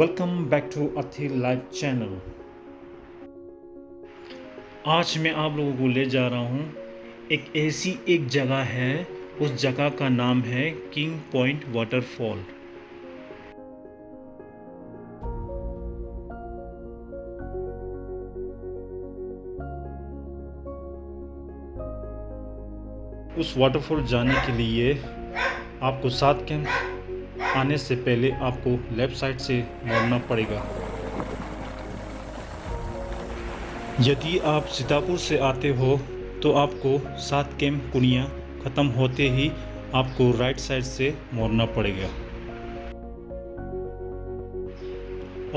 Welcome back to अथी live channel. आज मैं आप लोगों को ले जा रहा हूँ एक जगह है। उस जगह का नाम है किंग पॉइंट वाटरफॉल। उस वाटरफॉल जाने के लिए आपको 7 कैंप आने से पहले आपको लेफ्ट साइड से मोड़ना पड़ेगा। यदि आप सीतापुर से आते हो तो आपको 7 कैंप कुनिया ख़त्म होते ही आपको राइट साइड से मोड़ना पड़ेगा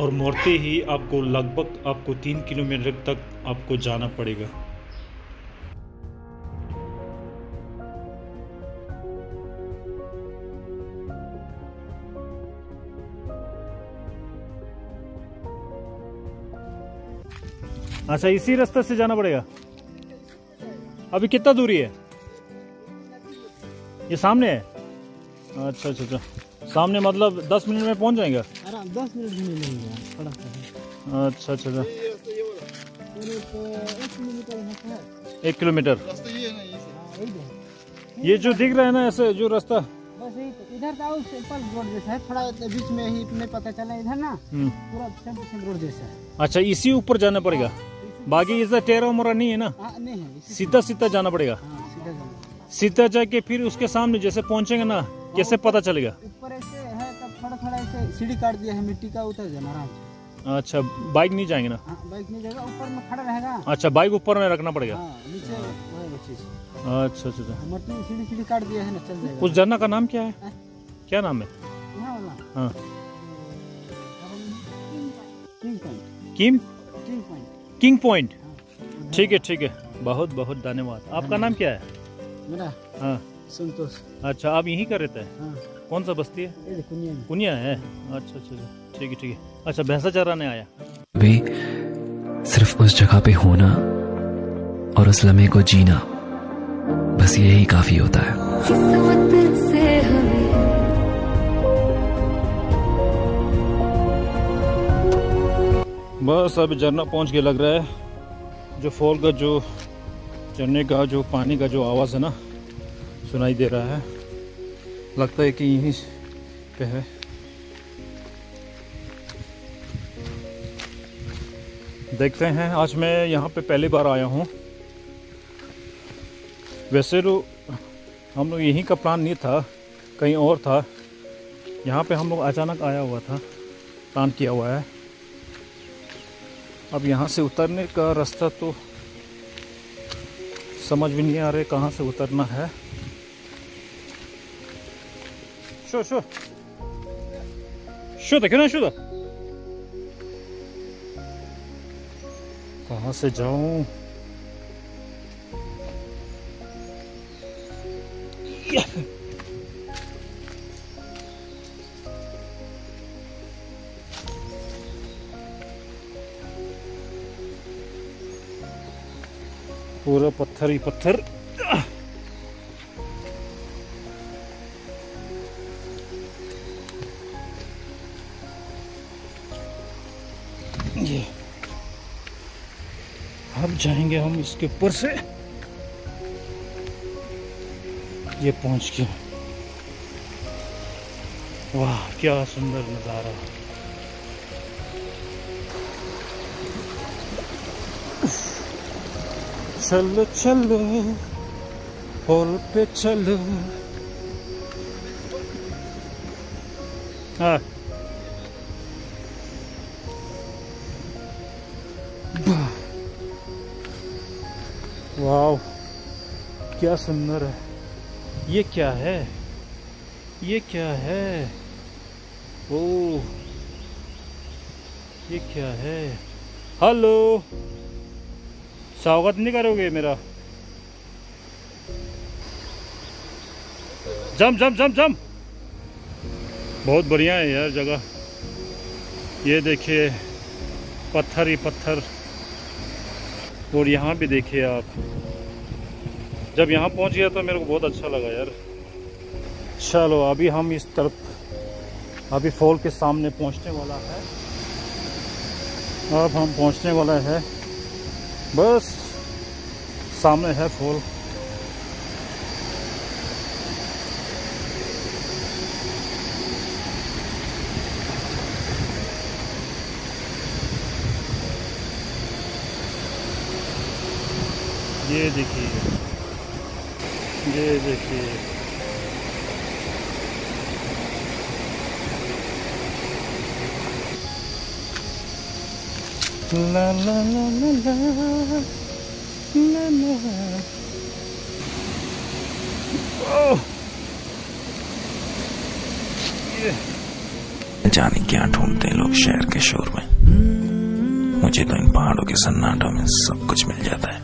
और मोड़ते ही आपको लगभग 3 किलोमीटर तक आपको जाना पड़ेगा। अच्छा, इसी रास्ते से जाना पड़ेगा। अभी कितना दूरी है? ये सामने है। अच्छा अच्छा अच्छा, सामने मतलब 10 मिनट में पहुंच जाएंगे। 10 मिनट भी नहीं लगेगा। अच्छा अच्छा अच्छा, 1 किलोमीटर। ये जो दिख रहा है ना ऐसे जो रास्ता, बस इधर का सिंपल रोड जैसा है, थोड़ा बीच में ही नहीं पता चला इधर ना, पूरा सिंपल रोड जैसा है। अच्छा, इसी ऊपर जाना पड़ेगा, बाकी इधर टेरा मोरा नहीं है ना? नहीं है, सीधा सीधा जाना पड़ेगा। सीधा जाना, सीधा जाके फिर उसके सामने जैसे पहुंचेंगे ना, कैसे पता चलेगा? ऊपर ऐसे है, तब थोड़ा थोड़ा ऐसे सीढ़ी काट दिया है मिट्टी का, उतर जाना आराम से। अच्छा, बाइक नहीं जाएंगे ना? बाइक नहीं जाएगा, ऊपर में खड़ा रहेगा। अच्छा, बाइक ऊपर में रखना पड़ेगा। नीचे अच्छा अच्छा अच्छा, मट्टी सीढ़ी सीढ़ी काट दिया है ना, चल जाएगा। उस झरना का नाम क्या है? क्या नाम है? यहाँ वाला हाँ, किंग पॉइंट। King point. ठीक है ठीक है, बहुत बहुत धन्यवाद। आपका नाम क्या है? मेरा? हाँ, संतोष। अच्छा, आप यहीं का रहते हैं? हाँ। कौन सा बस्ती है? कुनिया। कुनिया है। अच्छा अच्छा अच्छा, ठीक है ठीक है। अच्छा, भैंसा चराने आया? भी सिर्फ उस जगह पे होना और उस लम्हे को जीना, बस यही काफी होता है। बस अब झरना पहुंच के लग रहा है। जो फॉल का जो झरने का जो पानी का जो आवाज़ है ना, सुनाई दे रहा है। लगता है कि यहीं पे है। देखते हैं। आज मैं यहाँ पे पहली बार आया हूँ। वैसे तो हम लोग यहीं का प्लान नहीं था, कहीं और था। यहाँ पे हम लोग अचानक आया हुआ था, प्लान किया हुआ है। अब यहाँ से उतरने का रास्ता तो समझ भी नहीं आ रहा कहाँ से उतरना है। शो देखो ना, शो कहाँ से जाऊं? पूरा पत्थर ही पत्थर। ये अब जाएंगे हम इसके ऊपर से। ये पहुंच के, वाह क्या सुंदर नज़ारा। चलो चलो फॉल पे चलो। हाँ, वाव क्या सुंदर है। ये क्या है? ये क्या है? ओह, ये क्या है? हेलो, स्वागत नहीं करोगे मेरा? जम जम जम जम। बहुत बढ़िया है यार जगह। ये देखिए, पत्थर ही पत्थर। और यहाँ भी देखिए आप। जब यहाँ पहुँच गया तो मेरे को बहुत अच्छा लगा यार। चलो अभी हम इस तरफ अभी फॉल के सामने पहुंचने वाला है। अब हम पहुंचने वाला है, बस सामने है फॉल। ये देखिए, ये देखिए, ला ला ला ला ला ला ला। ओह, जाने क्या ढूंढते हैं लोग शहर के शोर में। मुझे तो इन पहाड़ों के सन्नाटों में सब कुछ मिल जाता है।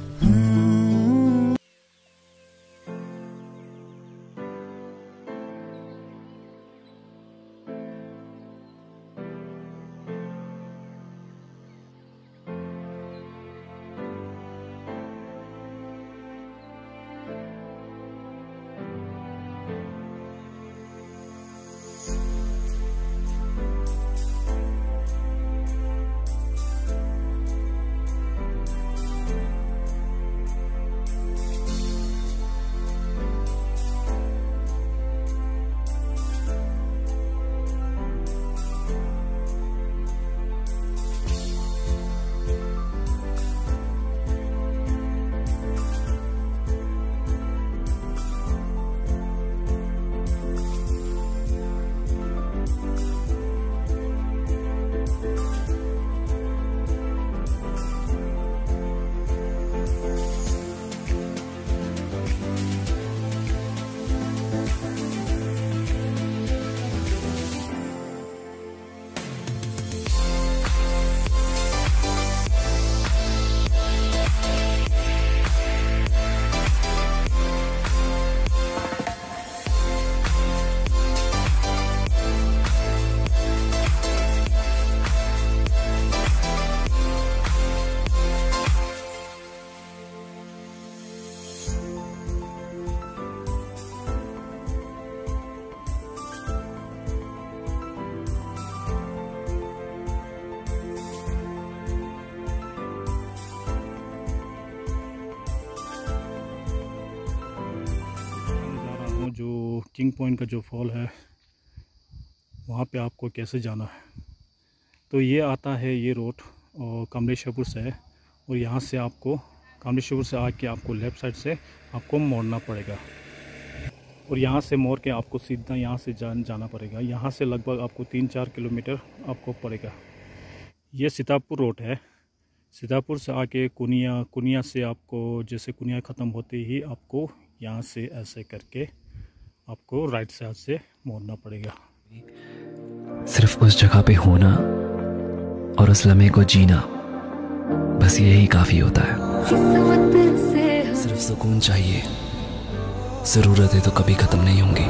जो किंग पॉइंट का जो फॉल है वहाँ पे आपको कैसे जाना है, तो ये आता है ये रोड और कमलेश्वरपुर से है, और यहाँ से आपको कमलेश्वरपुर से आके आपको लेफ़्ट साइड से आपको मोड़ना पड़ेगा, और यहाँ से मोड़ के आपको सीधा यहाँ से जाना पड़ेगा। यहाँ से लगभग आपको 3-4 किलोमीटर आपको पड़ेगा। ये सीतापुर रोड है। सीतापुर से आके कुनिया से आपको जैसे कुनिया ख़त्म होते ही आपको यहाँ से ऐसे करके आपको राइट साइड से मोड़ना पड़ेगा। सिर्फ उस जगह पे होना और उस लम्हे को जीना, बस यही काफ़ी होता है। सिर्फ सुकून चाहिए, ज़रूरतें तो कभी ख़त्म नहीं होंगी।